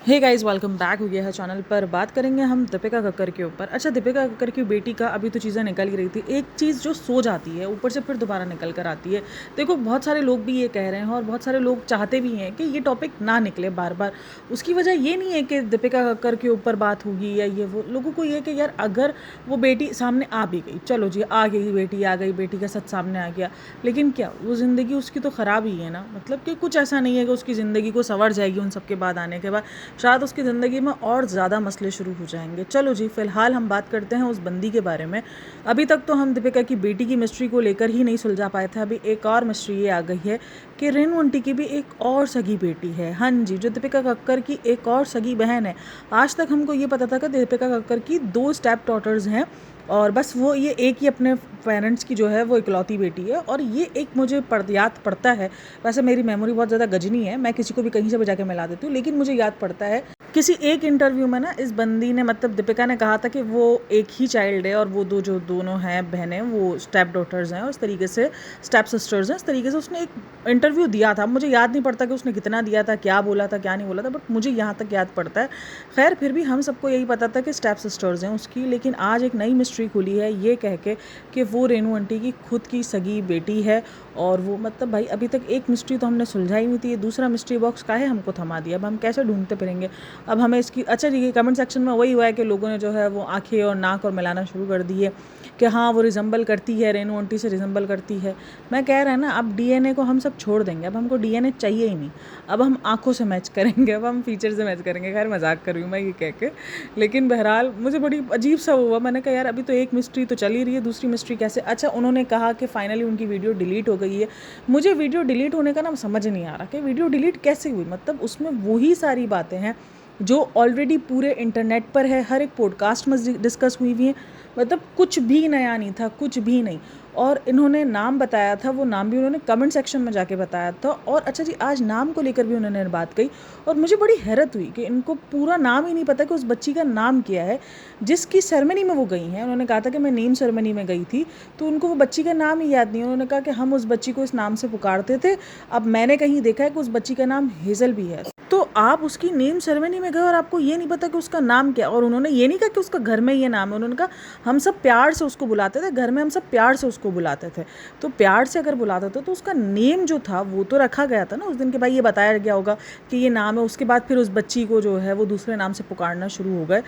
Hey guys, welcome back हो गया है चैनल पर। बात करेंगे हम दीपिका कक्कर के ऊपर। अच्छा, दीपिका कक्कर की बेटी का अभी तो चीज़ें निकल ही रही थी। एक चीज़ जो सो जाती है ऊपर से फिर दोबारा निकल कर आती है। देखो, बहुत सारे लोग भी ये कह रहे हैं और बहुत सारे लोग चाहते भी हैं कि ये टॉपिक ना निकले बार बार। उसकी वजह ये नहीं है कि दीपिका कक्कर के ऊपर बात होगी या ये वो। लोगों को ये कि यार, अगर वो बेटी सामने आ भी गई, चलो जी, आ गई बेटी, आ गई बेटी का सच सामने आ गया, लेकिन क्या वो ज़िंदगी उसकी तो ख़राब ही है ना। मतलब कि कुछ ऐसा नहीं है कि उसकी ज़िंदगी को संवर जाएगी उन सब के बाद आने के बाद। शायद उसकी ज़िंदगी में और ज़्यादा मसले शुरू हो जाएंगे। चलो जी, फ़िलहाल हम बात करते हैं उस बंदी के बारे में। अभी तक तो हम दीपिका की बेटी की मिस्ट्री को लेकर ही नहीं सुलझा पाए थे। अभी एक और मिस्ट्री ये आ गई है कि रेनू आंटी की भी एक और सगी बेटी है। हाँ जी, जो दीपिका कक्कर की एक और सगी बहन है। आज तक हमको ये पता था कि दीपिका कक्कर की 2 स्टेप डॉटर्स हैं और बस वो ये एक ही अपने पेरेंट्स की जो है वो इकलौती बेटी है। और ये एक मुझे याद पड़ता है। वैसे मेरी मेमोरी बहुत ज़्यादा गजनी है, मैं किसी को भी कहीं से भी जाके मिला देती हूँ, लेकिन मुझे याद पड़ता है किसी एक इंटरव्यू में ना इस बंदी ने, मतलब दीपिका ने कहा था कि वो एक ही चाइल्ड है और वो जो दोनों हैं बहनें, वो स्टेप डॉटर्स हैं और इस तरीके से स्टेप सिस्टर्स हैं। इस तरीके से उसने एक इंटरव्यू दिया था। मुझे याद नहीं पड़ता कि उसने कितना दिया था, क्या बोला था, क्या नहीं बोला था, बट मुझे यहाँ तक याद पड़ता है। खैर, फिर भी हम सबको यही पता था कि स्टेप सिस्टर्स हैं उसकी। लेकिन आज एक नई मिस्ट्री खुली है ये कह के कि वो रेनू आंटी की खुद की सगी बेटी है। और वो, मतलब भाई, अभी तक एक मिस्ट्री तो हमने सुलझाई नहीं थी, ये दूसरा मिस्ट्री बॉक्स काहे हमको थमा दिया। अब हम कैसे ढूंढते फिरेंगे। अब हमें इसकी, अच्छा जी, कमेंट सेक्शन में वही हुआ है कि लोगों ने जो है वो आंखें और नाक और मिलाना शुरू कर दी है कि हाँ, वो रिजम्बल करती है, रेनू आंटी से रिजम्बल करती है। मैं कह रहा है ना, अब डीएनए को हम सब छोड़ देंगे। अब हमको डीएनए चाहिए ही नहीं। अब हम आंखों से मैच करेंगे, अब हम फीचर से मैच करेंगे। खैर, मजाक कर रही हूँ मैं ये कह के, लेकिन बहरहाल मुझे बड़ी अजीब सा हुआ। मैंने कहा यार, अभी तो एक मिस्ट्री तो चल ही रही है, दूसरी मिस्ट्री कैसे। अच्छा, उन्होंने कहा कि फाइनली उनकी वीडियो डिलीट हो गई है। मुझे वीडियो डिलीट होने का ना समझ नहीं आ रहा कि वीडियो डिलीट कैसे हुई। मतलब उसमें वही सारी बातें हैं जो ऑलरेडी पूरे इंटरनेट पर है, हर एक पॉडकास्ट में डिस्कस हुई हुई हैं। मतलब कुछ भी नया नहीं था, कुछ भी नहीं। और इन्होंने नाम बताया था, वो नाम भी उन्होंने कमेंट सेक्शन में जाके बताया था। और अच्छा जी, आज नाम को लेकर भी उन्होंने बात कही और मुझे बड़ी हैरत हुई कि इनको पूरा नाम ही नहीं पता कि उस बच्ची का नाम क्या है जिसकी सेरेमनी में वो गई हैं। उन्होंने कहा था कि मैं नेम सेरेमनी में गई थी, तो उनको वो बच्ची का नाम ही याद नहीं। उन्होंने कहा कि हम उस बच्ची को इस नाम से पुकारते थे, अब मैंने कहीं देखा है कि उस बच्ची का नाम हेज़ल भी है। तो आप उसकी नेम सेरेमनी में गए और आपको ये नहीं पता कि उसका नाम क्या। और उन्होंने ये नहीं कहा कि उसका घर में ये नाम है, उन्होंने कहा हम सब प्यार से उसको बुलाते थे, घर में हम सब प्यार से उसको बुलाते थे। तो प्यार से अगर बुलाते थे तो उसका नेम जो था वो तो रखा गया था ना उस दिन के। भाई, ये बताया गया होगा कि ये नाम है। उसके बाद फिर उस बच्ची को जो है वो दूसरे नाम से पुकारना शुरू हो गए।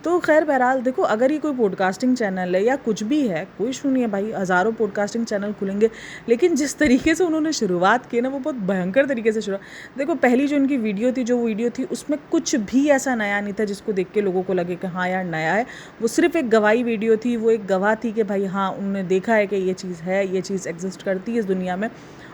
तो खैर, बहरहाल देखो, अगर ये कोई पॉडकास्टिंग चैनल है या कुछ भी है, कोई इशू नहीं है भाई, हज़ारों पॉडकास्टिंग चैनल खुलेंगे। लेकिन जिस तरीके से उन्होंने शुरुआत की ना, वो बहुत भयंकर तरीके से देखो, पहली जो उनकी वीडियो थी उसमें कुछ भी ऐसा नया नहीं था जिसको देख के लोगों को लगे कि हाँ यार, नया है। वो सिर्फ एक गवाही वीडियो थी। वो एक गवाह थी कि भाई हाँ, उन्होंने देखा है कि ये चीज़ है, ये चीज़ एग्जिस्ट करती है इस दुनिया में।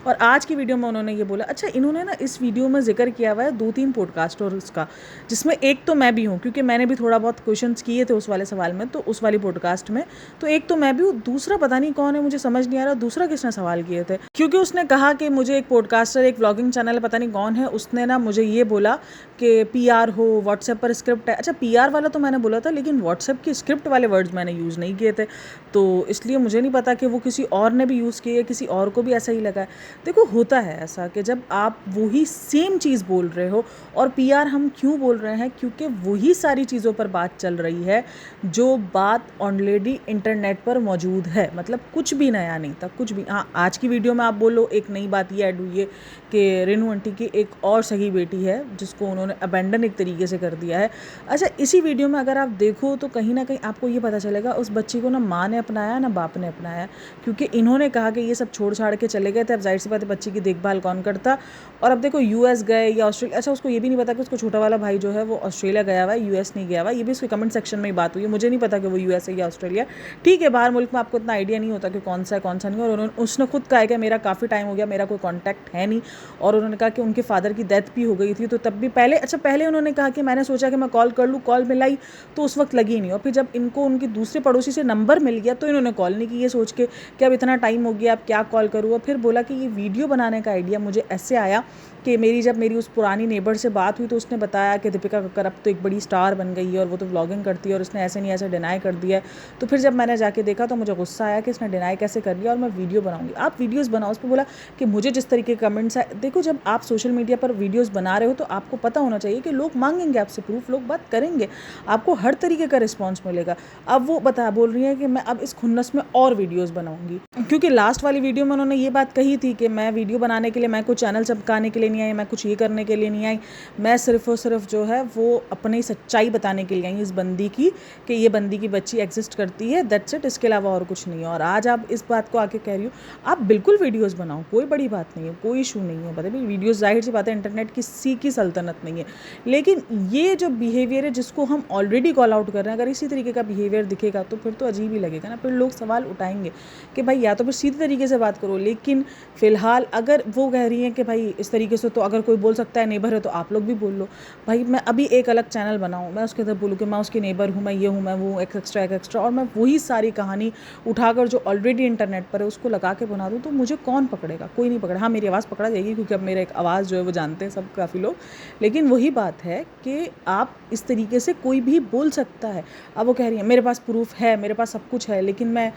और आज की वीडियो में उन्होंने ये बोला। अच्छा, इन्होंने ना इस वीडियो में जिक्र किया हुआ है 2-3 पॉडकास्टर्स का, जिसमें एक तो मैं भी हूँ, क्योंकि मैंने भी थोड़ा बहुत क्वेश्चंस किए थे उस वाले सवाल में, तो उस वाली पॉडकास्ट में। तो एक तो मैं भी हूँ, दूसरा पता नहीं कौन है, मुझे समझ नहीं आ रहा दूसरा किसने सवाल किए थे। क्योंकि उसने कहा कि मुझे एक पॉडकास्टर, एक व्लॉगिंग चैनल, पता नहीं कौन है, उसने ना मुझे ये बोला कि पीआर हो, व्हाट्सएप पर स्क्रिप्ट है। अच्छा, पीआर वाला तो मैंने बोला था, लेकिन व्हाट्सएप की स्क्रिप्ट वाले वर्ड्स मैंने यूज़ नहीं किए थे। तो इसलिए मुझे नहीं पता कि वो किसी और ने भी यूज़ किए, किसी और को भी ऐसा ही लगा है। देखो, होता है ऐसा कि जब आप वही सेम चीज़ बोल रहे हो, और पीआर हम क्यों बोल रहे हैं, क्योंकि वही सारी चीज़ों पर बात चल रही है जो बात ऑलरेडी इंटरनेट पर मौजूद है। मतलब कुछ भी नया नहीं था, कुछ भी। हाँ, आज की वीडियो में आप बोलो एक नई बात ये ऐड हुई है कि रेनू आंटी की एक और सगी बेटी है जिसको उन्होंने अबेंडन एक तरीके से कर दिया है। अच्छा, इसी वीडियो में अगर आप देखो तो कहीं ना कहीं आपको ये पता चलेगा उस बच्ची को ना माँ ने अपनाया ना बाप ने अपनाया। क्योंकि इन्होंने कहा कि ये सब छोड़ छाड़ के चले गए थे, अब जाहिर सी बात है बच्ची की देखभाल कौन करता। और अब देखो, यूएस गए या ऑस्ट्रेलिया। अच्छा, उसको ये भी नहीं पता कि उसको छोटा वाला भाई जो है वो ऑस्ट्रेलिया गया हुआ है, यूएस नहीं गया हुआ। ये भी उसके कमेंट सेक्शन में ही बात हुई है। मुझे नहीं पता कि वो यूएस है या ऑस्ट्रेलिया। ठीक है, बाहर मुल्क में आपको इतना आइडिया नहीं होता कि कौन सा है कौन सा नहीं। और उसने खुद कहा है कि मेरा काफ़ी टाइम हो गया, मेरा कोई कॉन्टैक्ट है नहीं। और उन्होंने कहा कि उनके फादर की डेथ भी हो गई थी, तो तब भी पहले उन्होंने कहा कि मैंने सोचा कि मैं कॉल कर लूँ, कॉल मिलाई तो उस वक्त लगी नहीं। और फिर जब इनको उनके दूसरे पड़ोसी से नंबर मिल गया तो इन्होंने कॉल नहीं की, ये सोच के कि अब इतना टाइम हो गया, अब क्या कॉल करूँ। और फिर बोला कि ये वीडियो बनाने का आइडिया मुझे ऐसे आया कि जब मेरी उस पुरानी नेबर से बात हुई तो उसने बताया कि दीपिका कक्कर अब तो एक बड़ी स्टार बन गई है और वो तो व्लॉगिंग करती है और उसने ऐसे नहीं ऐसे डिनाई कर दिया है। तो फिर जब मैंने जाके देखा तो मुझे गुस्सा आया कि इसने डिनाई कैसे कर लिया और मैं वीडियो बनाऊंगी। आप वीडियोज़ बनाओ। उस पर बोला कि मुझे जिस तरीके के कमेंट्स आए, देखो जब आप सोशल मीडिया पर वीडियोज़ बना रहे हो तो आपको पता होना चाहिए कि लोग मांगेंगे आपसे प्रूफ, लोग बात करेंगे, आपको हर तरीके का रिस्पॉन्स मिलेगा। अब वो बोल रही है कि मैं अब इस खुन्नस में और वीडियोज़ बनाऊंगी, क्योंकि लास्ट वाली वीडियो में उन्होंने ये बात कही थी कि मैं वीडियो बनाने के लिए, मैं कुछ चैनल चमकाने के लिए नहीं आई, मैं कुछ ये करने के लिए नहीं आई, मैं सिर्फ और सिर्फ जो है वो अपनी सच्चाई बताने के लिए आई इस बंदी की कि ये बंदी की बच्ची एग्जिस्ट करती है, दैट्स इट, इसके अलावा और कुछ नहीं है। और आज आप इस बात को आके कह रही हो। आप बिल्कुल वीडियोज़ बनाओ, कोई बड़ी बात नहीं है, कोई इशू नहीं है। पता भी वीडियोज़ जाहिर सी बात है, इंटरनेट किसी की सल्तनत नहीं है, लेकिन ये जो बिहेवियर है जिसको हम ऑलरेडी कॉल आउट कर रहे हैं, अगर इसी तरीके का बिहेवियर दिखेगा तो फिर तो अजीब ही लगेगा ना। फिर लोग सवाल उठाएंगे कि भाई या तो फिर सीधे तरीके से बात करो। लेकिन फ़िलहाल अगर वो कह रही हैं कि भाई इस तरीके से तो अगर कोई बोल सकता है नेबर है तो आप लोग भी बोल लो। भाई मैं अभी एक अलग चैनल बनाऊँ, मैं उसके अंदर बोलूँ कि मैं उसकी नेबर हूँ, मैं ये हूँ, मैं वो, एक्स्ट्रा, और मैं वही सारी कहानी उठाकर जो ऑलरेडी इंटरनेट पर है उसको लगा के बना दूँ, तो मुझे कौन पकड़ेगा? कोई नहीं पकड़ा। हाँ, मेरी आवाज़ पकड़ा जाएगी क्योंकि अब मेरा एक आवाज़ जो है वो जानते हैं सब, काफ़ी लोग। लेकिन वही बात है कि आप इस तरीके से कोई भी बोल सकता है। अब वो कह रही है मेरे पास प्रूफ है, मेरे पास सब कुछ है, लेकिन मैं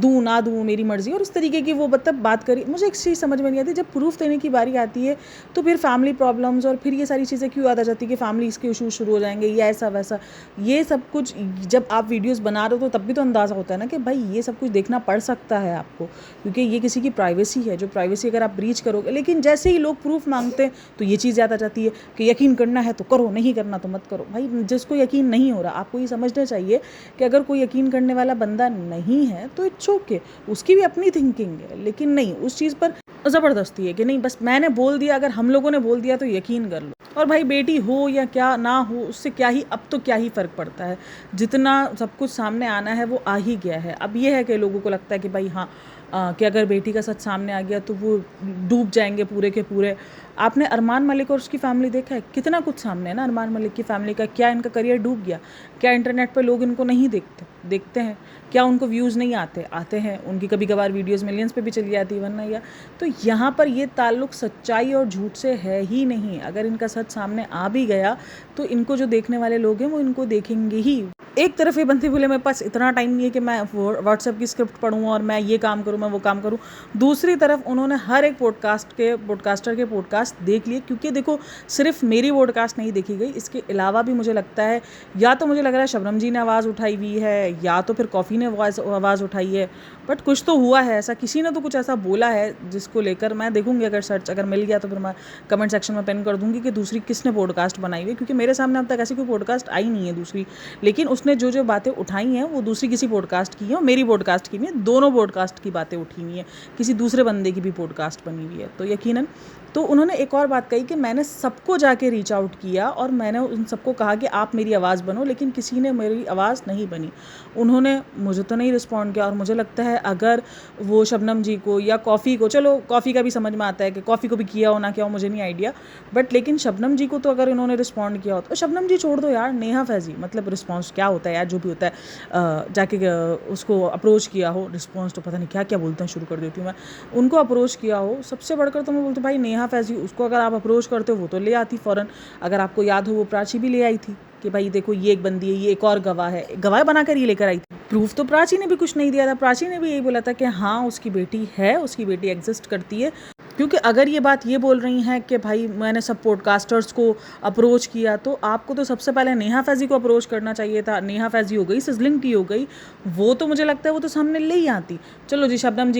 दूँ ना दूँ मेरी मर्ज़ी, और इस तरीके की वो मतलब बात करी। मुझे एक चीज़ समझ में नहीं आती, जब प्रूफ देने की बारी आती है तो फिर फैमिली प्रॉब्लम्स और फिर ये सारी चीज़ें क्यों याद आ जाती है कि फैमिली इसके इशूज़ शुरू हो जाएंगे या ऐसा वैसा। ये सब कुछ जब आप वीडियोज़ बना रहे हो तो तब भी तो अंदाज़ा होता है ना कि भाई ये सब कुछ देखना पड़ सकता है आपको, क्योंकि ये किसी की प्राइवेसी है, जो प्राइवेसी अगर आप ब्रीच करोगे। लेकिन जैसे ही लोग प्रूफ मांगते हैं तो ये चीज़ याद आ जाती है कि यकीन करना है तो करो, नहीं करना तो मत करो। भाई जिसको यकीन नहीं हो रहा, आपको ये समझना चाहिए कि अगर कोई यकीन करने वाला बंदा नहीं है तो इट्स ओके, उसकी भी अपनी थिंकिंग है। लेकिन नहीं, उस चीज़ पर ज़बरदस्ती है कि नहीं बस मैंने बोल दिया, अगर हम लोगों ने बोल दिया तो यकीन कर लो। और भाई बेटी हो या क्या ना हो, उससे क्या ही, अब तो क्या ही फ़र्क पड़ता है, जितना सब कुछ सामने आना है वो आ ही गया है। अब ये है कि लोगों को लगता है कि भाई हाँ, कि अगर बेटी का सच सामने आ गया तो वो डूब जाएंगे पूरे के पूरे। आपने अरमान मलिक और उसकी फैमिली देखा है, कितना कुछ सामने है ना अरमान मलिक की फैमिली का। क्या इनका करियर डूब गया? क्या इंटरनेट पर लोग इनको नहीं देखते हैं? क्या उनको व्यूज़ नहीं आते हैं? उनकी कभी कभार वीडियोज़ मिलियंस पे भी चली जाती है, वरना या तो यहाँ पर ये ताल्लुक़ सच्चाई और झूठ से है ही नहीं। अगर इनका सच सामने आ भी गया तो इनको जो देखने वाले लोग हैं वो इनको देखेंगे ही। एक तरफ ये बंदी बोले मेरे पास इतना टाइम नहीं है कि मैं व्हाट्सएप की स्क्रिप्ट पढ़ूँ और मैं ये काम करूँ, मैं वो काम करूँ। दूसरी तरफ उन्होंने हर एक पॉडकास्टर के पॉडकास्ट देख लिए, क्योंकि देखो सिर्फ मेरी पॉडकास्ट नहीं देखी गई, इसके अलावा भी मुझे लगता है, या तो मुझे लग रहा है शबनम जी ने आवाज़ उठाई हुई है या तो फिर कॉफ़ी ने आवाज़ उठाई है, बट कुछ तो हुआ है ऐसा, किसी ने तो कुछ ऐसा बोला है जिसको लेकर मैं देखूंगी। अगर मिल गया तो फिर मैं कमेंट सेक्शन में पिन कर दूंगी कि दूसरी किसने पॉडकास्ट बनाई हुई, क्योंकि मेरे सामने अब तक ऐसी कोई पॉडकास्ट आई नहीं है दूसरी। लेकिन उसने जो बातें उठाई हैं वो दूसरी किसी पॉडकास्ट की है और मेरी पॉडकास्ट की नहीं है, दोनों पॉडकास्ट की बातें उठी हुई हैं, किसी दूसरे बंदे की भी पॉडकास्ट बनी हुई है। तो यकीनन तो उन्होंने एक और बात कही कि मैंने सबको जाके रीच आउट किया और मैंने उन सबको कहा कि आप मेरी आवाज़ बनो, लेकिन किसी ने मेरी आवाज़ नहीं बनी। उन्होंने मुझे तो नहीं रिस्पॉन्ड किया। और मुझे लगता है अगर वो शबनम जी को या कॉफ़ी को, चलो कॉफ़ी का भी समझ में आता है कि कॉफ़ी को भी किया हो ना क्या हो मुझे नहीं आइडिया, बट लेकिन शबनम जी को तो अगर इन्होंने रिस्पॉन्ड किया हो तो शबनम जी छोड़ दो यार, नेहा फैज़ी, मतलब रिस्पॉन्स क्या होता है यार, जो भी होता है जाके उसको अप्रोच किया हो, रिस्पॉन्स तो पता नहीं क्या क्या बोलते हैं, शुरू कर देती हूँ मैं, उनको अप्रोच किया हो। सबसे बढ़कर तो मैं बोलती हूँ भाई नेहा फैज़ी, उसको अगर आप अप्रोच करते हो वो तो ले आती फ़ौरन। अगर आपको याद हो वो प्राची भी ले आई थी कि भाई देखो ये एक बंदी है, ये एक और गवाह है, गवाह बनाकर ये लेकर आई थी। प्रूफ तो प्राची ने भी कुछ नहीं दिया था, प्राची ने भी यही बोला था कि हाँ उसकी बेटी है, उसकी बेटी एग्जिस्ट करती है। क्योंकि अगर ये बात ये बोल रही हैं कि भाई मैंने सब पॉडकास्टर्स को अप्रोच किया, तो आपको तो सबसे पहले नेहा फैज़ी को अप्रोच करना चाहिए था। नेहा फैज़ी हो गई, सिजलिंग टी हो गई, वो तो मुझे लगता है वो तो सामने ले ही आती। चलो जी शबनम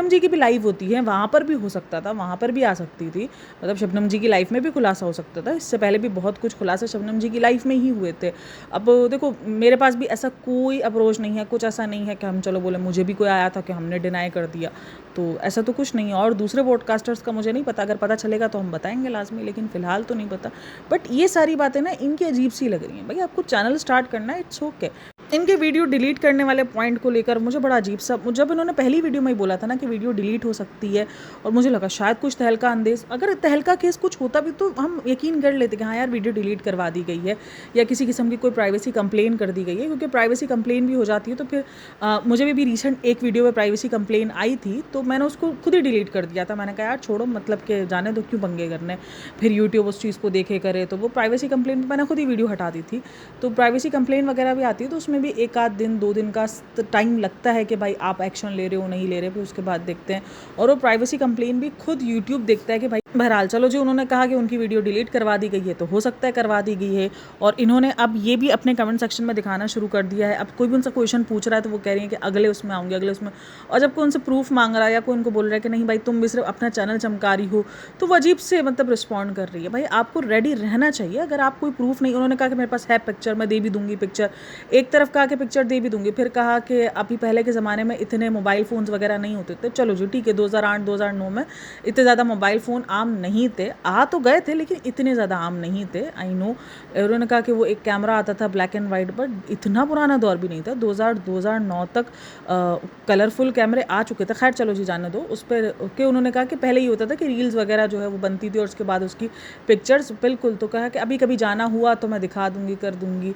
जी की भी लाइव होती है, वहाँ पर भी हो सकता था, वहाँ पर भी आ सकती थी, मतलब शबनम जी की लाइफ में भी खुलासा हो सकता था। इससे पहले भी बहुत कुछ खुलासा शबनम जी की लाइफ में ही हुए थे। अब देखो मेरे पास भी ऐसा कोई अप्रोच नहीं है, कुछ ऐसा नहीं है कि हम चलो बोले मुझे भी कोई आया था कि हमने डिनाई कर दिया, तो ऐसा तो कुछ नहीं है। और दूसरे पॉडकास्टर्स का मुझे नहीं पता, अगर पता चलेगा तो हम बताएंगे लाजमी, लेकिन फ़िलहाल तो नहीं पता। बट ये सारी बातें ना इनकी अजीब सी लग रही हैं। भाई आपको चैनल स्टार्ट करना है, इट्स ओके, इनके वीडियो डिलीट करने वाले पॉइंट को लेकर मुझे बड़ा अजीब-सा, जब इन्होंने पहली वीडियो में ही बोला था ना कि वीडियो डिलीट हो सकती है, और मुझे लगा शायद कुछ तहलका अंदेज़, अगर तहलका केस कुछ होता भी तो हम यकीन कर लेते कि हाँ यार वीडियो डिलीट करवा दी गई है या किसी किस्म की कोई प्राइवेसी कंप्लेन कर दी गई है, क्योंकि प्राइवेसी कंप्लेन भी हो जाती है तो फिर मुझे भी रिसेंट एक वीडियो में प्राइवेसी कंप्लेन आई थी तो मैंने उसको खुद ही डिलीट कर दिया था। मैंने कहा यार छोड़ो, मतलब कि जाने दो, क्यों पंगे करने, फिर यूट्यूब उस चीज़ को देखे करे। तो वो प्राइवेसी कंप्लेन मैंने खुद ही वीडियो हटा दी थी। तो प्राइवेसी कंप्लेन वगैरह भी आती है तो उसमें भी 1 आध दिन 2 दिन का टाइम लगता है कि भाई आप एक्शन ले रहे हो नहीं ले रहे, फिर उसके बाद देखते हैं। और वो प्राइवेसी कंप्लेन भी खुद यूट्यूब देखता है कि भाई बहरहाल चलो जी, उन्होंने कहा कि उनकी वीडियो डिलीट करवा दी गई है तो हो सकता है करवा दी गई है। और इन्होंने अब ये भी अपने कमेंट सेक्शन में दिखाना शुरू कर दिया है। अब कोई भी उनसे क्वेश्चन पूछ रहा है तो वो कह रही है कि अगले उसमें आऊँगी, अगले उसमें। और जब कोई उनसे प्रूफ मांग रहा है या कोई उनको बोल रहा है कि नहीं भाई तुम भी सिर्फ अपना चैनल चमका रही हो, तो वो अजीब से मतलब रिस्पॉन्ड कर रही है। भाई आपको रेडी रहना चाहिए। अगर आप कोई प्रूफ नहीं, उन्होंने कहा कि मेरे पास है पिक्चर, मैं दे भी दूंगी पिक्चर, एक तरफ कहा कि पिक्चर दे भी दूंगी, फिर कहा कि अभी पहले के ज़माने में इतने मोबाइल फ़ोन्स वगैरह नहीं होते थे। चलो जी ठीक है, 2008-2009 में इतने ज़्यादा मोबाइल फ़ोन आम नहीं थे, आ तो गए थे लेकिन इतने ज़्यादा आम नहीं थे, आई नो। उन्होंने कहा कि वो एक कैमरा आता था ब्लैक एंड वाइट, बट इतना पुराना दौर भी नहीं था। 2008-2009 तक कलरफुल कैमरे आ चुके थे। खैर चलो जी जाने दो उस पर। कि उन्होंने कहा कि पहले ये होता था कि रील्स वगैरह जो है वो बनती थी और उसके बाद उसकी पिक्चर्स, बिल्कुल। तो कहा कि अभी कभी जाना हुआ तो मैं दिखा दूंगी, कर दूंगी।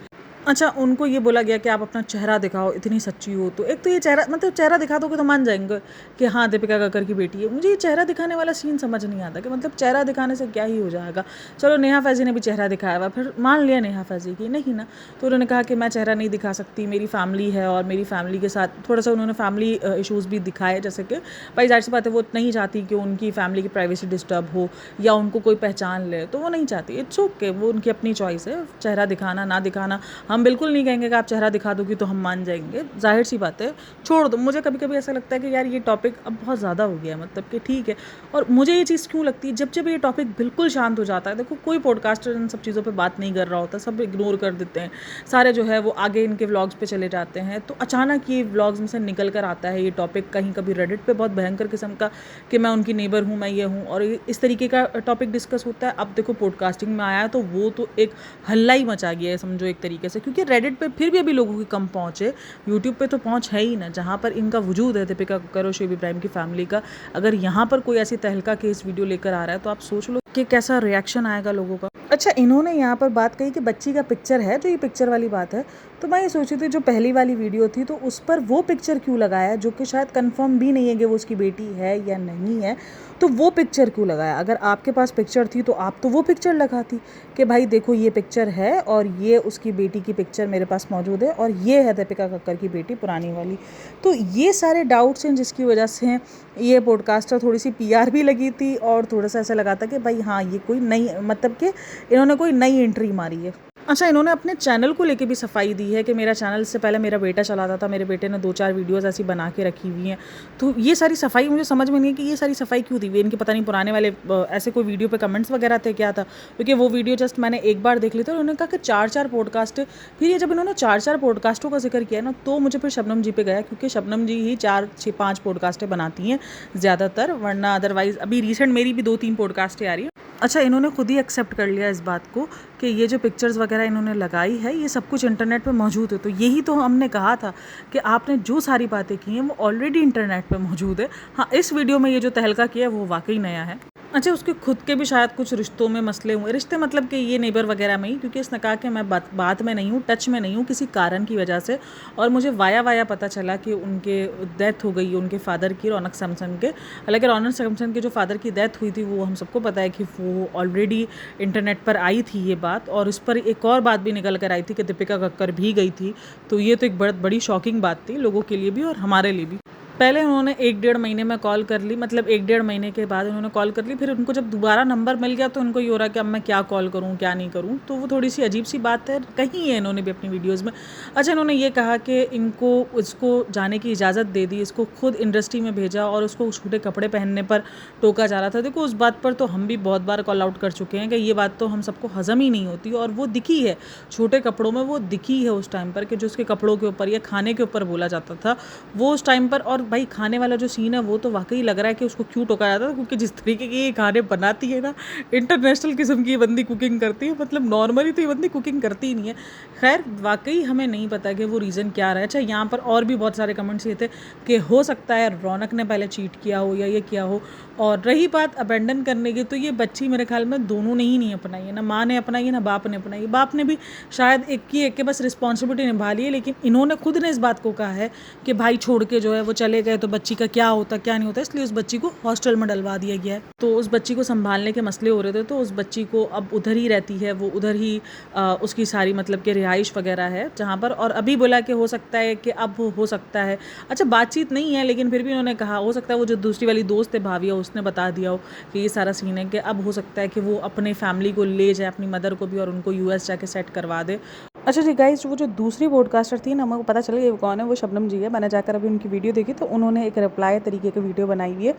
अच्छा, उनको ये बोला गया कि आप अपना चेहरा दिखाओ, इतनी सच्ची हो तो। एक तो ये चेहरा, मतलब चेहरा दिखा दोगे तो मान जाएंगे कि हाँ दीपिका कक्कर की बेटी है। मुझे ये चेहरा दिखाने वाला सीन समझ नहीं आता कि मतलब चेहरा दिखाने से क्या ही हो जाएगा। चलो नेहा फैज़ी ने भी चेहरा दिखाया हुआ, फिर मान लिया नेहा फैज़ी की नहीं ना। तो उन्होंने कहा कि मैं चेहरा नहीं दिखा सकती, मेरी फैमिली है और मेरी फैमिली के साथ थोड़ा सा उन्होंने फैमिली इशूज़ भी दिखाए, जैसे कि भाई जाहिर सी बात है वो नहीं चाहती कि उनकी फैमिली की प्राइवेसी डिस्टर्ब हो या उनको कोई पहचान ले, तो वो नहीं चाहती। इट्स ओके, वो उनकी अपनी चॉइस है, चेहरा दिखाना ना दिखाना। हम बिल्कुल नहीं कहेंगे आप चेहरा दिखा दोगी तो हम मान जाएंगे, जाहिर सी बात है, छोड़ दो। मुझे कभी कभी ऐसा लगता है कि यार ये टॉपिक अब बहुत ज़्यादा हो गया है, मतलब कि ठीक है। और मुझे ये चीज़ क्यों लगती है, जब जब ये टॉपिक बिल्कुल शांत हो जाता है, देखो कोई पॉडकास्टर इन सब चीज़ों पे बात नहीं कर रहा होता, सब इग्नोर कर देते हैं, सारे जो है वो आगे इनके व्लॉग्स पे चले जाते हैं। तो अचानक ये व्लॉग्स में से निकल कर आता है ये टॉपिक, कहीं कभी रेडिट पे बहुत भयंकर किस्म का कि मैं उनकी नेबर हूँ, मैं ये हूँ, और इस तरीके का टॉपिक डिस्कस होता है। अब देखो पॉडकास्टिंग में आया है तो वो तो एक हल्ला ही मचा गया है समझो एक तरीके से, क्योंकि रेडिट पे फिर भी अभी लोगों की कम पहुँच है, यूट्यूब पे तो पहुँच है ही ना, जहाँ पर इनका वजूद है दीपिका कक्कर और शोएब इब्राहिम की फैमिली का। अगर यहाँ पर कोई ऐसी तहलका केस वीडियो लेकर आ रहा है तो आप सोच लो कि कैसा रिएक्शन आएगा लोगों का। अच्छा, इन्होंने यहाँ पर बात कही कि बच्ची का पिक्चर है, जो ये पिक्चर वाली बात है, तो मैं ये सोची थी जो पहली वाली वीडियो थी तो उस पर वो पिक्चर क्यों लगाया, जो कि शायद कंफर्म भी नहीं है कि वो उसकी बेटी है या नहीं है, तो वो पिक्चर क्यों लगाया। अगर आपके पास पिक्चर थी तो आप तो वो पिक्चर लगाती कि भाई देखो ये पिक्चर है और ये उसकी बेटी की पिक्चर मेरे पास मौजूद है और ये है दीपिका कक्कर की बेटी पुरानी वाली। तो ये सारे डाउट्स हैं जिसकी वजह से ये पॉडकास्टर थोड़ी सी पीआर भी लगी थी और थोड़ा सा ऐसा लगा था कि भाई हाँ ये कोई नई, मतलब कि इन्होंने कोई नई एंट्री मारी है। अच्छा, इन्होंने अपने चैनल को लेके भी सफाई दी है कि मेरा चैनल से पहले मेरा बेटा चलाता था, मेरे बेटे ने 2-4 वीडियोज़ ऐसी बना के रखी हुई हैं। तो ये सारी सफाई मुझे समझ में नहीं है कि ये सारी सफाई क्यों दी हुई है। इनके पता नहीं पुराने वाले ऐसे कोई वीडियो पे कमेंट्स वगैरह थे क्या था, क्योंकि वो वीडियो जस्ट मैंने एक बार देख ली थी और उन्होंने कहा कि 4-4 पॉडकास्ट। फिर ये जब इन्होंने 4-4 पॉडकास्टों का जिक्र किया ना तो मुझे फिर शबनम जी पे गया, क्योंकि शबनम जी ही 4-5 पॉडकास्टें बनाती हैं ज़्यादातर, वरना अदरवाइज़ अभी रिसेंट मेरी भी 2-3 पॉडकास्टें आ रही हैं। अच्छा, इन्होंने खुद ही एक्सेप्ट कर लिया इस बात को कि ये जो पिक्चर्स वगैरह इन्होंने लगाई है ये सब कुछ इंटरनेट पे मौजूद है। तो यही तो हमने कहा था कि आपने जो सारी बातें की हैं वो ऑलरेडी इंटरनेट पे मौजूद है। हाँ, इस वीडियो में ये जो तहलका किया है वो वाकई नया है। अच्छा, उसके खुद के भी शायद कुछ रिश्तों में मसले हुए, रिश्ते मतलब कि ये नेबर वगैरह में ही, क्योंकि इसने कहा कि मैं बात में नहीं हूँ, टच में नहीं हूँ किसी कारण की वजह से। और मुझे वाया पता चला कि उनके डेथ हो गई उनके फादर की, रौनक सैमसन के। हालांकि रौनक सैमसन के जो फादर की डेथ हुई थी वो हम सबको पता है कि वो ऑलरेडी इंटरनेट पर आई थी ये बात, और इस पर एक और बात भी निकल कर आई थी कि दीपिका कक्कर भी गई थी। तो ये तो एक बहुत बड़ी शॉकिंग बात थी लोगों के लिए भी और हमारे लिए भी। पहले उन्होंने 1-1.5 महीने में कॉल कर ली, मतलब 1-1.5 महीने के बाद उन्होंने कॉल कर ली। फिर उनको जब दोबारा नंबर मिल गया तो उनको ये हो रहा कि अब मैं क्या कॉल करूं क्या नहीं करूं, तो वो थोड़ी सी अजीब सी बात है, कही है इन्होंने भी अपनी वीडियोस में। अच्छा, इन्होंने ये कहा कि इनको इसको जाने की इजाज़त दे दी, इसको खुद इंडस्ट्री में भेजा और उसको छोटे कपड़े पहनने पर टोका जा रहा था। देखो उस बात पर तो हम भी बहुत बार कॉल आउट कर चुके हैं कि ये बात तो हम सबको हज़म ही नहीं होती, और वो दिखी है छोटे कपड़ों में, वो दिखी है उस टाइम पर कि जो उसके कपड़ों के ऊपर या खाने के ऊपर बोला जाता था वो उस टाइम पर। और भाई खाने वाला जो सीन है वो तो वाकई लग रहा है कि उसको क्यों टोका जाता है, क्योंकि जिस तरीके के ये खाने बनाती है ना, इंटरनेशनल किस्म की ये बंदी कुकिंग करती है, मतलब नॉर्मली तो ये बंदी कुकिंग करती ही नहीं है। खैर वाकई हमें नहीं पता कि वो रीज़न क्या रहा है। अच्छा, यहाँ पर और भी बहुत सारे कमेंट्स ये थे कि हो सकता है रौनक ने पहले चीट किया हो या ये किया हो। और रही बात अबेंडन करने की, तो ये बच्ची मेरे ख्याल में दोनों ने ही नहीं अपनाई है, ना माँ ने अपनाई है ना बाप ने अपनाई है। बाप ने भी शायद एक के बस रिस्पॉन्सिबिलिटी निभा ली है, लेकिन इन्होंने खुद ने इस बात को कहा है कि भाई छोड़ के जो है वो चले गए तो बच्ची का क्या होता क्या नहीं होता, इसलिए उस बच्ची को हॉस्टल में डलवा दिया गया है। तो उस बच्ची को संभालने के मसले हो रहे थे, तो उस बच्ची को अब उधर ही रहती है, वो उधर ही उसकी सारी मतलब कि रिहाइश वगैरह है जहाँ पर। और अभी बोला कि हो सकता है कि अब हो सकता है, अच्छा बातचीत नहीं है लेकिन फिर भी उन्होंने कहा हो सकता है वो जो दूसरी वाली दोस्त है भाविया, उसने बता दिया हो कि ये सारा सीन है, कि अब हो सकता है कि वो अपने फैमिली को ले जाए, अपनी मदर को भी, और उनको यूएस जाके सेट करवा दे। अच्छा जी गाइस, वो जो दूसरी पॉडकास्टर थी ना, मेरे को पता चल गया वो कौन है, वो शबनम जी है। मैंने जाकर अभी उनकी वीडियो देखी तो उन्होंने एक रिप्लाई तरीके की वीडियो बनाई हुई है,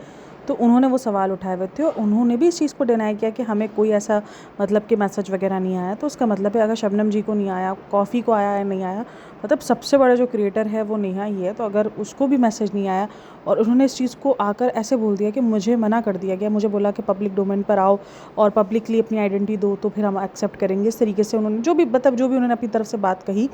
तो उन्होंने वो सवाल उठाए हुए थे और उन्होंने भी इस चीज़ को डिनाई किया कि हमें कोई ऐसा मतलब कि मैसेज वगैरह नहीं आया। तो उसका मतलब है अगर शबनम जी को नहीं आया, कॉफ़ी को आया या नहीं आया, मतलब सबसे बड़ा जो क्रिएटर है वो नेहा ही है, तो अगर उसको भी मैसेज नहीं आया और उन्होंने इस चीज़ को आकर ऐसे बोल दिया कि मुझे मना कर दिया गया, मुझे बोला कि पब्लिक डोमेन पर आओ और पब्लिकली अपनी आइडेंटिटी दो तो फिर हम एक्सेप्ट करेंगे, इस तरीके से उन्होंने जो भी मतलब जो भी उन्होंने अपनी तरफ से बात कही,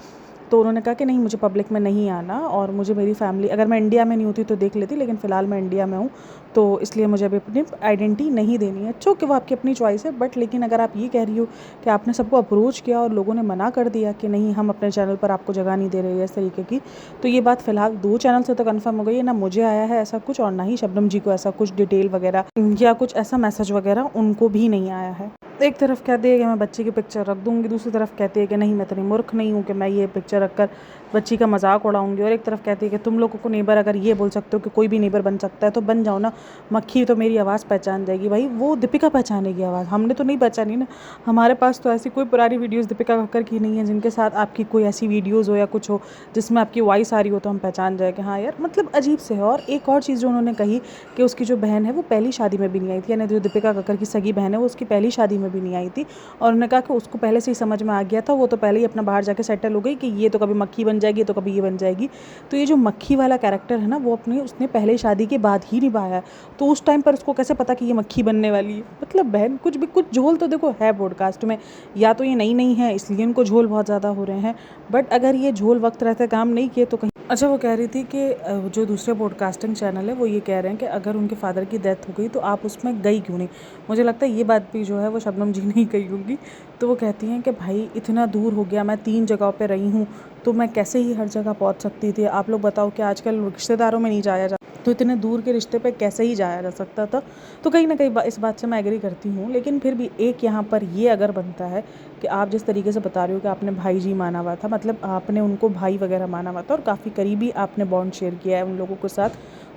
तो उन्होंने कहा कि नहीं मुझे पब्लिक में नहीं आना, और मुझे मेरी फैमिली, अगर मैं इंडिया में नहीं होती तो देख लेती, लेकिन फ़िलहाल मैं इंडिया में हूँ तो इसलिए मुझे अभी अपनी आइडेंटिटी नहीं देनी है। चो कि वो आपकी अपनी चॉइस है, बट लेकिन अगर आप ये कह रही हो कि आपने सबको अप्रोच किया और लोगों ने मना कर दिया कि नहीं हम अपने चैनल पर आपको जगह नहीं दे रहे हैं इस तरीके की, तो ये बात फ़िलहाल 2 चैनल से तो कन्फर्म हो गई है, ना मुझे आया है ऐसा कुछ और ना ही शबनम जी को ऐसा कुछ डिटेल वगैरह या कुछ ऐसा मैसेज वगैरह उनको भी नहीं आया है। एक तरफ कहती है कि मैं बच्ची की पिक्चर रख दूँगी, दूसरी तरफ कहती है कि नहीं मैं इतनी मूर्ख नहीं हूँ कि मैं ये पिक्चर रखकर बच्ची का मजाक उड़ाऊंगी, और एक तरफ कहती है कि तुम लोगों को नेबर अगर ये बोल सकते हो कि कोई भी नेबर बन सकता है तो बन जाओ ना, मक्खी तो मेरी आवाज़ पहचान जाएगी। भाई वो दीपिका पहचानेगी आवाज़, हमने तो नहीं पहचानी ना, हमारे पास तो ऐसी कोई पुरानी वीडियोज़ दीपिका कक्कर की नहीं है जिनके साथ आपकी कोई ऐसी वीडियोज़ हो या कुछ हो जिसमें आपकी वॉइस आ रही हो तो हम पहचान जाए कि हाँ यार, मतलब अजीब से है। और एक और चीज़ जो उन्होंने कही कि उसकी जो बहन है वो पहली शादी में भी नहीं आई थी, यानी जो दीपिका कक्कर की सगी बहन है वो उसकी पहली शादी में भी नहीं आई थी, और उन्होंने कहा कि उसको पहले से ही समझ में आ गया था, वो तो पहले ही अपना बाहर जाके सेटल हो गई कि ये तो कभी मक्खी बन जाएगी तो कभी ये बन जाएगी। तो ये जो मक्खी वाला कैरेक्टर है ना वो अपनी उसने पहले शादी के बाद ही निभाया है, तो उस टाइम पर उसको कैसे पता कि ये मक्खी बनने वाली है। मतलब बहन कुछ भी कुछ झोल तो देखो है पॉडकास्ट में, या तो ये नई नहीं है इसलिए उनको झोल बहुत ज़्यादा हो रहे हैं, बट अगर ये झोल वक्त रहते काम नहीं किए तो कहीं। अच्छा, वो कह रही थी कि जो दूसरे पॉडकास्टिंग चैनल है वो ये कह रहे हैं कि अगर उनके फादर की डेथ हो गई तो आप उसमें गई क्यों नहीं। मुझे लगता है ये बात भी जो है वो शबनम जी नहीं कही होगी। तो वो कहती हैं कि भाई इतना दूर हो गया, मैं 3 जगहों पे रही हूँ तो मैं कैसे ही हर जगह पहुँच सकती थी। आप लोग बताओ कि आजकल रिश्तेदारों में नहीं जाया जा, तो इतने दूर के रिश्ते पे कैसे ही जाया जा सकता था। तो कहीं ना कहीं इस बात से मैं एग्री करती हूँ, लेकिन फिर भी एक यहाँ पर ये अगर बनता है कि आप जिस तरीके से बता रहे हो कि आपने भाई जी माना हुआ था, मतलब आपने उनको भाई वगैरह माना हुआ था और काफ़ी करीबी आपने बॉन्ड शेयर किया है उन लोगों के साथ,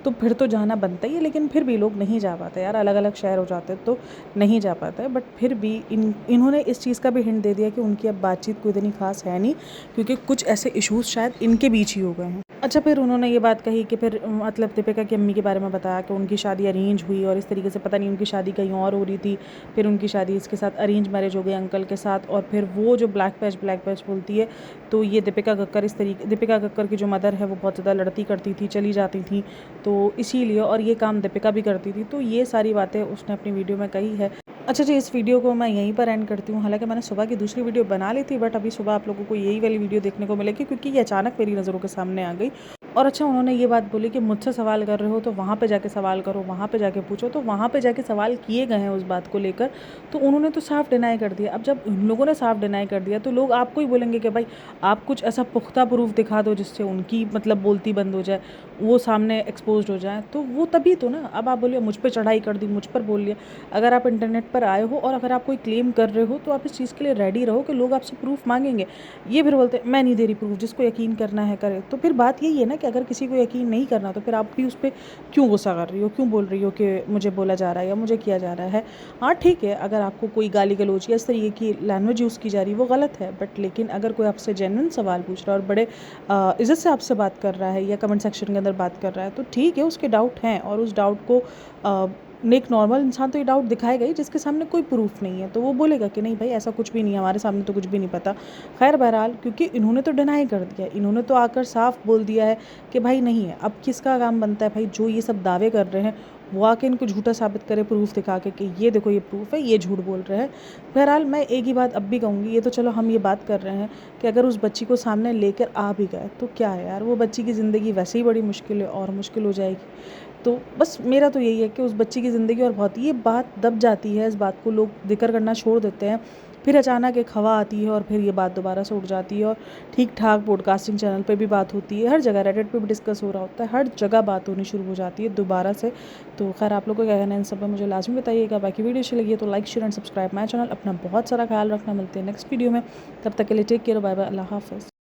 तो फिर तो जाना बनता ही है। लेकिन फिर भी लोग नहीं जा पाते यार, अलग अलग शहर हो जाते तो नहीं जा पाता है। बट फिर भी इन्होंने इस चीज़ का भी हिंट दे दिया कि उनकी अब बातचीत कोई इतनी खास है नहीं, क्योंकि कुछ ऐसे इश्यूज़ शायद इनके बीच ही हो गए हैं। अच्छा, फिर उन्होंने ये बात कही कि फिर मतलब दीपिका की अम्मी के बारे में बताया कि उनकी शादी अरेंज हुई और इस तरीके से पता नहीं उनकी शादी कहीं और हो रही थी, फिर उनकी शादी इसके साथ अरेंज मैरिज हो गई अंकल के साथ, और फिर वो जो ब्लैक पैच बोलती है, तो ये दीपिका कक्कर इस तरीके, दीपिका कक्कर की जो मदर है वो बहुत ज़्यादा लड़ती करती थी, चली जाती थी, तो इसीलिए, और ये काम दीपिका भी करती थी, तो ये सारी बातें उसने अपनी वीडियो में कही है। अच्छा जी, इस वीडियो को मैं यहीं पर एंड करती हूँ। हालांकि मैंने सुबह की दूसरी वीडियो बना ली थी, बट अभी सुबह आप लोगों को यही वाली वीडियो देखने को मिलेगी क्योंकि ये अचानक मेरी नज़रों के सामने आ गई। और अच्छा, उन्होंने ये बात बोली कि मुझसे सवाल कर रहे हो तो वहाँ पे जाके सवाल करो, वहाँ पे जाके पूछो, तो वहाँ पे जाके सवाल किए गए हैं उस बात को लेकर, तो उन्होंने तो साफ डिनाई कर दिया। अब जब उन लोगों ने साफ डिनाई कर दिया तो लोग आपको ही बोलेंगे कि भाई आप कुछ ऐसा पुख्ता प्रूफ दिखा दो जिससे उनकी मतलब बोलती बंद हो जाए, वो सामने एक्सपोज हो जाए, तो वो तभी तो ना। अब आप बोलिए मुझ पर चढ़ाई कर दी, मुझ पर बोल लिया। अगर आप इंटरनेट पर आए हो और अगर आप कोई क्लेम कर रहे हो तो आप इस चीज़ के लिए रेडी रहो कि लोग आपसे प्रूफ मांगेंगे। ये फिर बोलते हैं मैं नहीं दे रही प्रूफ, जिसको यकीन करना है करे। तो फिर बात यही है ना कि अगर किसी को यकीन नहीं करना तो फिर आप भी उस पर क्यों गुस्सा कर रही हो, क्यों बोल रही हो कि मुझे बोला जा रहा है या मुझे किया जा रहा है। हाँ ठीक है, अगर आपको कोई गाली गलौज या इस तरीके की लैंग्वेज यूज़ की जा रही है वो गलत है, बट लेकिन अगर कोई आपसे जेन्युइन सवाल पूछ रहा है और बड़े इज़्ज़त से आपसे बात कर रहा है या कमेंट सेक्शन के अंदर बात कर रहा है तो ठीक है, उसके डाउट हैं और उस डाउट को एक नॉर्मल इंसान तो ये डाउट दिखाएगा ही जिसके सामने कोई प्रूफ नहीं है, तो वो बोलेगा कि नहीं भाई ऐसा कुछ भी नहीं है, हमारे सामने तो कुछ भी नहीं पता। खैर बहरहाल, क्योंकि इन्होंने तो डिनाई कर दिया, इन्होंने तो आकर साफ बोल दिया है कि भाई नहीं है। अब किसका काम बनता है भाई, जो ये सब दावे कर रहे हैं वो आके इनको झूठा साबित करे प्रूफ दिखा के कि ये देखो ये प्रूफ है, ये झूठ बोल रहे हैं। बहरहाल मैं एक ही बात अब भी कहूँगी, ये तो चलो हम ये बात कर रहे हैं कि अगर उस बच्ची को सामने लेकर आ भी गए तो क्या है यार, वो बच्ची की ज़िंदगी वैसे ही बड़ी मुश्किल है और मुश्किल हो जाएगी। तो बस मेरा तो यही है कि उस बच्ची की ज़िंदगी और बहुत, ये बात दब जाती है, इस बात को लोग ज़िक्र करना छोड़ देते हैं, फिर अचानक एक हवा आती है और फिर ये बात दोबारा से उठ जाती है और ठीक ठाक पॉडकास्टिंग चैनल पे भी बात होती है, हर जगह रेडिट पे भी डिस्कस हो रहा होता है, हर जगह बात होनी शुरू हो जाती है दोबारा से। तो खैर आप लोग को क्या कहना है इन सब में मुझे लाजमी बताइएगा। बाकी वीडियो अच्छी लगी है तो like share and subscribe my channel. अपना बहुत सारा ख्याल रखना, मिलते हैं नेक्स्ट वीडियो में, तब तक के लिए टेक केयर, बाय बाय, अल्लाह हाफ़िज़।